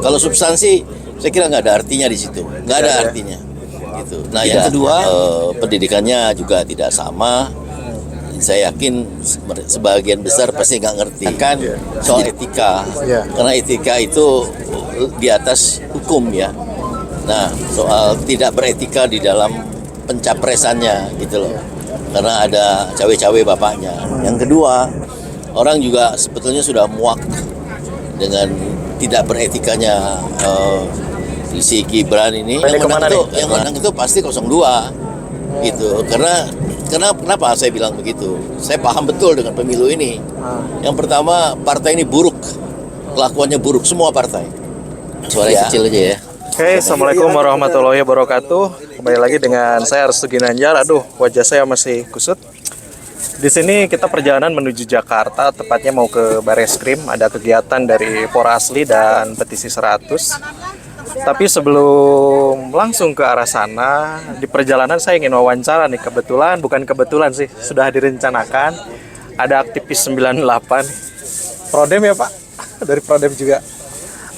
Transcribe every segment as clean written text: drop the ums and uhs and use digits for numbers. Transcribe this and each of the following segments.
Kalau substansi, saya kira nggak ada artinya di situ, nggak ada artinya. Gitu. Nah, yang kedua, pendidikannya juga tidak sama. Saya yakin sebagian besar pasti nggak ngerti kan soal etika, karena etika itu di atas hukum ya. Nah, soal tidak beretika di dalam pencapresannya gitu loh, karena ada cawe-cawe bapaknya. Yang kedua, orang juga sebetulnya sudah muak dengan tidak beretikanya si Gibran ini. Yang menang itu pasti 02 gitu, karena kenapa saya bilang begitu? Saya paham betul dengan pemilu ini. Yang pertama, partai ini buruk, kelakuannya buruk, semua partai. Suara kecil aja ya. Oke, Assalamualaikum warahmatullahi wabarakatuh. Kembali lagi dengan saya Restu Ginanjar. Aduh, wajah saya masih kusut. Di sini kita perjalanan menuju Jakarta, tepatnya mau ke Bareskrim. Ada kegiatan dari Porasli dan Petisi 100. Tapi sebelum langsung ke arah sana, di perjalanan saya ingin wawancara nih. Bukan kebetulan sih, sudah direncanakan. Ada aktivis 98, Prodem ya Pak, dari Prodem juga.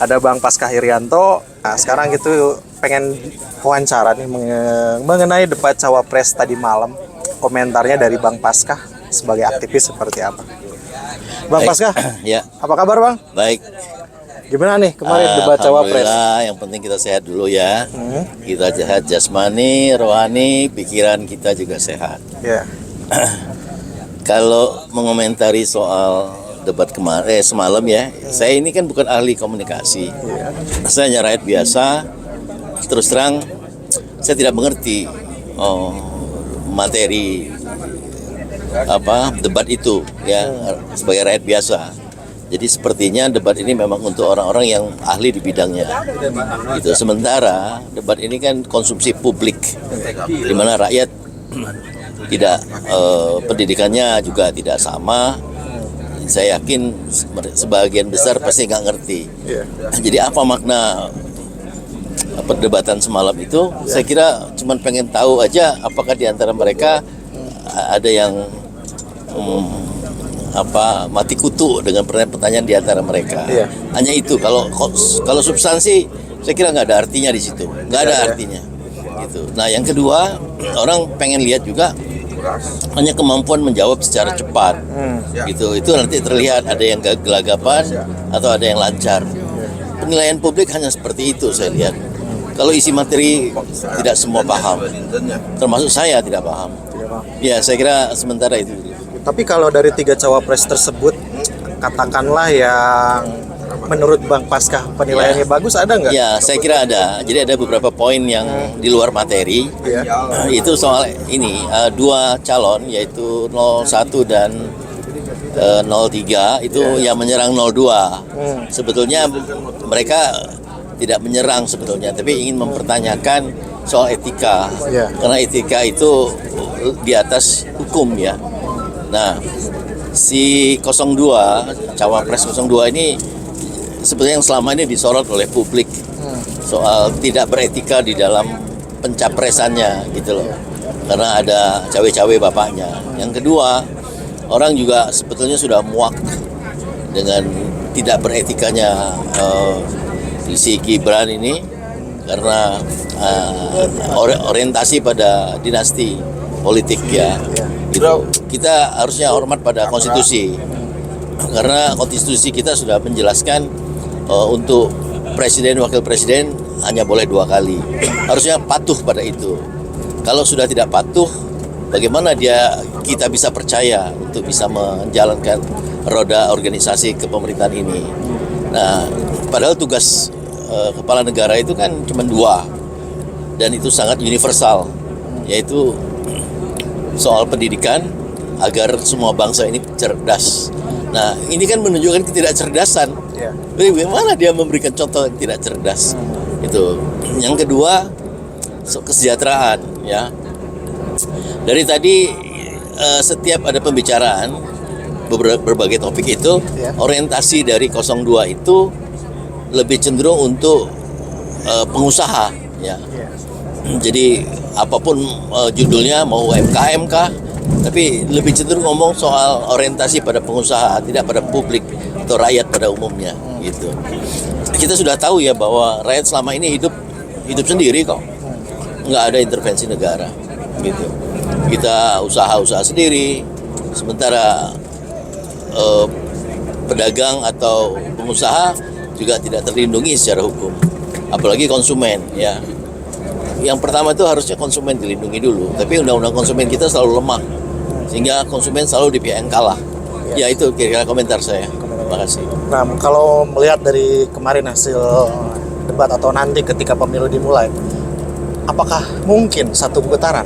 Ada Bang Paskah Irianto. Nah, sekarang gitu pengen wawancara nih mengenai debat cawapres tadi malam. Komentarnya dari Bang Paskah sebagai aktivis seperti apa? Bang Paskah, ya. Apa kabar Bang? Baik. Gimana nih kemarin debat cawapres? Yang penting kita sehat dulu ya. Kita sehat jasmani, rohani, pikiran kita juga sehat. Ya. Kalau mengomentari soal debat semalam ya, saya ini kan bukan ahli komunikasi. Saya hanya rakyat biasa. Terus terang, saya tidak mengerti materi debat itu ya, sebagai rakyat biasa. Jadi sepertinya debat ini memang untuk orang-orang yang ahli di bidangnya. Gitu. Sementara debat ini kan konsumsi publik, di mana rakyat tidak pendidikannya juga tidak sama. Saya yakin sebagian besar pasti nggak ngerti. Jadi apa makna perdebatan semalam itu? Saya kira cuma pengen tahu aja apakah di antara mereka ada yang mati kutu dengan pertanyaan di antara mereka. Hanya itu. Kalau substansi, saya kira nggak ada artinya di situ, nggak ada artinya. Gitu. Nah, yang kedua, orang pengen lihat juga hanya kemampuan menjawab secara cepat. Gitu. Itu nanti terlihat ada yang gelagapan atau ada yang lancar. Penilaian publik hanya seperti itu saya lihat. Kalau isi materi tidak semua paham, termasuk saya tidak paham. Ya, saya kira sementara itu. Tapi kalau dari 3 cawapres tersebut, katakanlah yang menurut Bang Paskah penilaiannya bagus, ada nggak? Ya, saya kira ada. Jadi ada beberapa poin yang di luar materi. Itu soal ini, 2 calon yaitu 01 dan 03 itu yang menyerang 02. Sebetulnya mereka tidak menyerang sebetulnya, tapi ingin mempertanyakan soal etika. Karena etika itu di atas hukum ya. Nah, si 02, cawapres 02 ini sebetulnya yang selama ini disorot oleh publik soal tidak beretika di dalam pencapresannya gitu loh, karena ada cawe-cawe bapaknya. Yang kedua, orang juga sebetulnya sudah muak dengan tidak beretikanya si Gibran ini, karena orientasi pada dinasti politik ya. Gitu. Kita harusnya hormat pada konstitusi, karena konstitusi kita sudah menjelaskan untuk presiden wakil presiden hanya boleh 2 kali. Harusnya patuh pada itu. Kalau sudah tidak patuh, bagaimana kita bisa percaya untuk bisa menjalankan roda organisasi kepemerintahan ini? Nah, padahal tugas kepala negara itu kan cuma 2, dan itu sangat universal, yaitu soal pendidikan agar semua bangsa ini cerdas. Nah, ini kan menunjukkan ketidakcerdasan. Bagaimana dia memberikan contoh yang tidak cerdas? Itu. Yang kedua, kesejahteraan ya. Dari tadi setiap ada pembicaraan berbagai topik itu, orientasi dari 02 itu lebih cenderung untuk pengusaha ya. Jadi apapun judulnya, mau UMKM kah, tapi lebih cenderung ngomong soal orientasi pada pengusaha, tidak pada publik. atau rakyat pada umumnya gitu. Kita sudah tahu ya bahwa rakyat selama ini hidup sendiri kok, nggak ada intervensi negara gitu. Kita usaha sendiri, sementara pedagang atau pengusaha juga tidak terlindungi secara hukum, apalagi konsumen ya. Yang pertama itu harusnya konsumen dilindungi dulu, tapi undang-undang konsumen kita selalu lemah, sehingga konsumen selalu di pihak yang kalah. Ya itu kira-kira komentar saya. Terima kasih. Nah, kalau melihat dari kemarin hasil debat atau nanti ketika pemilu dimulai, apakah mungkin satu putaran?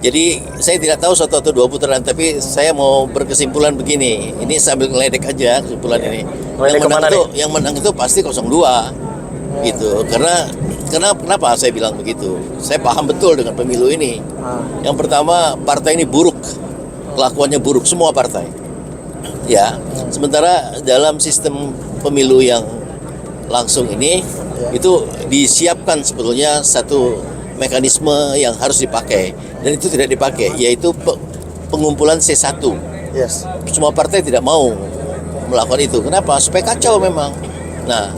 Jadi saya tidak tahu satu atau dua putaran, tapi saya mau berkesimpulan begini. Ini sambil ngeledek aja kesimpulan ini. Yang menang itu pasti 02 gitu. Karena kenapa saya bilang begitu? Saya paham betul dengan pemilu ini. Yang pertama, partai ini buruk. Kelakuannya buruk semua partai. Ya. Sementara dalam sistem pemilu yang langsung ini itu disiapkan sebetulnya satu mekanisme yang harus dipakai, dan itu tidak dipakai, yaitu pengumpulan C1. Yes. Semua partai tidak mau melakukan itu. Kenapa? Supaya kacau memang. Nah,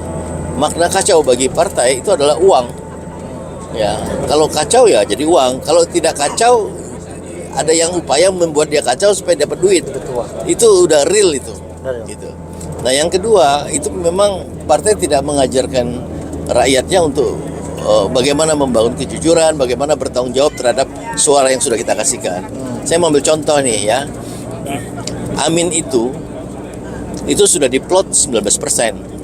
makna kacau bagi partai itu adalah uang. Ya, kalau kacau ya jadi uang. Kalau tidak kacau, ada yang upaya membuat dia kacau supaya dapat duit. Betul. Itu udah real itu. Gitu. Nah, yang kedua, itu memang partai tidak mengajarkan rakyatnya untuk bagaimana membangun kejujuran, bagaimana bertanggung jawab terhadap suara yang sudah kita kasihkan. Saya mau ambil contoh nih ya. Amin itu sudah diplot 19%.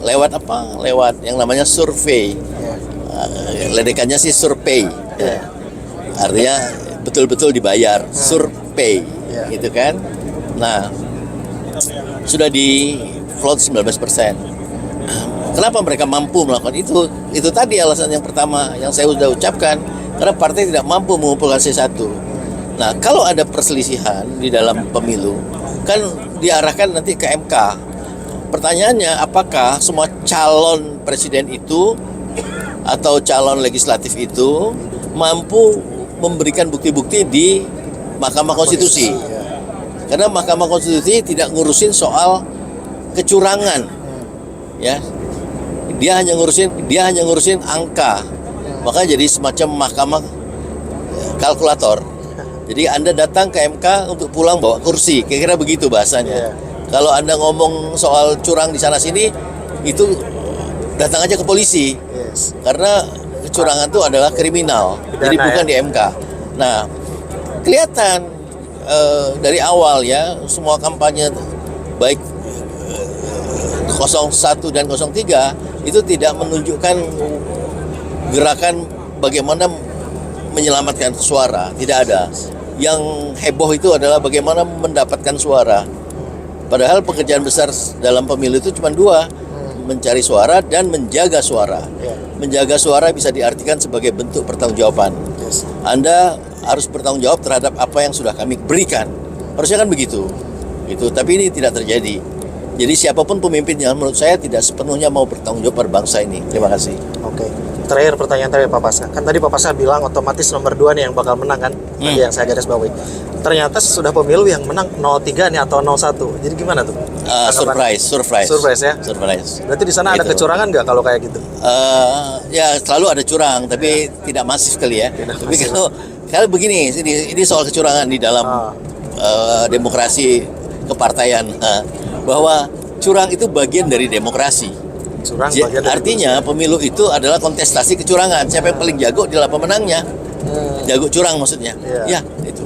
Lewat apa? Lewat yang namanya survei. Ledekannya sih survei. Ya. Artinya betul-betul dibayar, survei. Gitu kan? Nah, sudah diplot 19%. Kenapa mereka mampu melakukan itu? Itu tadi alasan yang pertama yang saya sudah ucapkan, karena partai tidak mampu mengumpulkan C1. Nah, kalau ada perselisihan di dalam pemilu, kan diarahkan nanti ke MK. Pertanyaannya, apakah semua calon presiden itu atau calon legislatif itu mampu memberikan bukti-bukti di Mahkamah Konstitusi? Karena Mahkamah Konstitusi tidak ngurusin soal kecurangan, ya. Dia hanya ngurusin angka. Maka jadi semacam mahkamah kalkulator. Jadi Anda datang ke MK untuk pulang bawa kursi, kira-kira begitu bahasanya. Kalau Anda ngomong soal curang di sana sini, itu datang aja ke polisi. Karena kecurangan itu adalah kriminal. Jadi bukan di MK. Nah, kelihatan dari awal ya, semua kampanye baik 01 dan 03 itu tidak menunjukkan gerakan bagaimana menyelamatkan suara, tidak ada. Yang heboh itu adalah bagaimana mendapatkan suara. Padahal pekerjaan besar dalam pemilu itu cuma dua, mencari suara dan menjaga suara. Menjaga suara bisa diartikan sebagai bentuk pertanggungjawaban. Anda harus bertanggung jawab terhadap apa yang sudah kami berikan. Harusnya kan begitu. Gitu. Tapi ini tidak terjadi. Jadi siapapun pemimpinnya menurut saya tidak sepenuhnya mau bertanggung jawab pada bangsa ini. Terima kasih. Oke. Terakhir pertanyaan Pak Pasha. Kan tadi Pak Pasha bilang otomatis nomor 2 nih yang bakal menang kan? Tadi yang saya garis bawahi. Ternyata sudah pemilu yang menang 03 nih atau 01. Jadi gimana tuh? Surprise ya. Surprise. Berarti di sana ada kecurangan nggak kalau kayak gitu? Ya selalu ada curang, tapi tidak masif kali ya. Tapi kalau begini, ini soal kecurangan di dalam demokrasi kepartaian. Bahwa curang itu bagian dari demokrasi. Artinya pemilu itu adalah kontestasi kecurangan. Siapa yang paling jago adalah pemenangnya. Jago curang maksudnya. Ya, itu.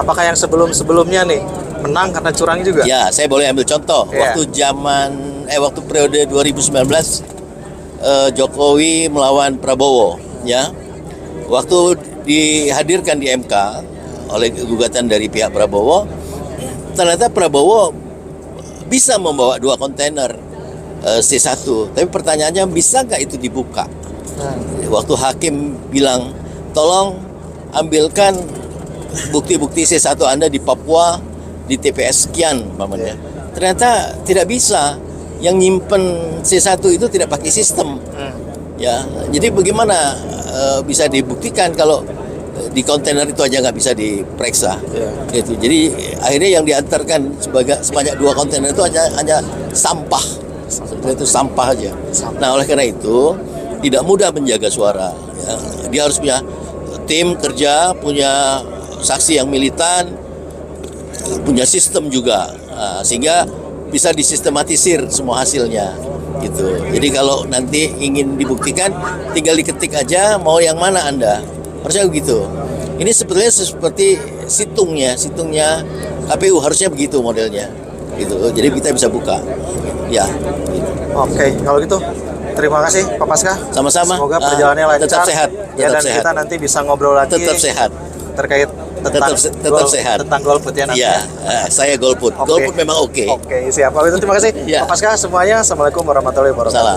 Apakah yang sebelum-sebelumnya nih menang karena curang juga? Ya, saya boleh ambil contoh. Waktu periode 2019 Jokowi melawan Prabowo, ya. Waktu dihadirkan di MK oleh gugatan dari pihak Prabowo, ternyata Prabowo bisa membawa 2 kontainer C1, tapi pertanyaannya bisa nggak itu dibuka? Waktu hakim bilang, tolong ambilkan bukti-bukti C1 Anda di Papua di TPS sekian, namanya. Ternyata tidak bisa. Yang nyimpen C1 itu tidak pakai sistem. Ya, jadi bagaimana bisa dibuktikan kalau di kontainer itu aja nggak bisa diperiksa. Iya. Gitu. Jadi akhirnya yang diantarkan sebanyak 2 kontainer itu hanya sampah. Sebenarnya itu sampah aja. Nah, oleh karena itu tidak mudah menjaga suara. Ya. Dia harus punya tim kerja, punya saksi yang militan, punya sistem juga, sehingga bisa disistematisir semua hasilnya. Gitu. Jadi kalau nanti ingin dibuktikan, tinggal diketik aja mau yang mana Anda. Harusnya begitu. Ini sebetulnya seperti situngnya KPU harusnya begitu modelnya. Gitu. Jadi kita bisa buka. Ya. Gitu. Oke, kalau gitu terima kasih Pak Paskah. Sama-sama. Semoga perjalanannya lancar. Tetap sehat. Ya, dan sehat. kita nanti bisa ngobrol lagi. Tetap sehat. Terkait tentang Tetap sehat. Tentang golput ya nanti. Iya, saya golput. Oke. Golput memang oke. Oke, siap. Kalau itu terima kasih Ya. Pak Paskah semuanya. Assalamualaikum warahmatullahi wabarakatuh. Salam.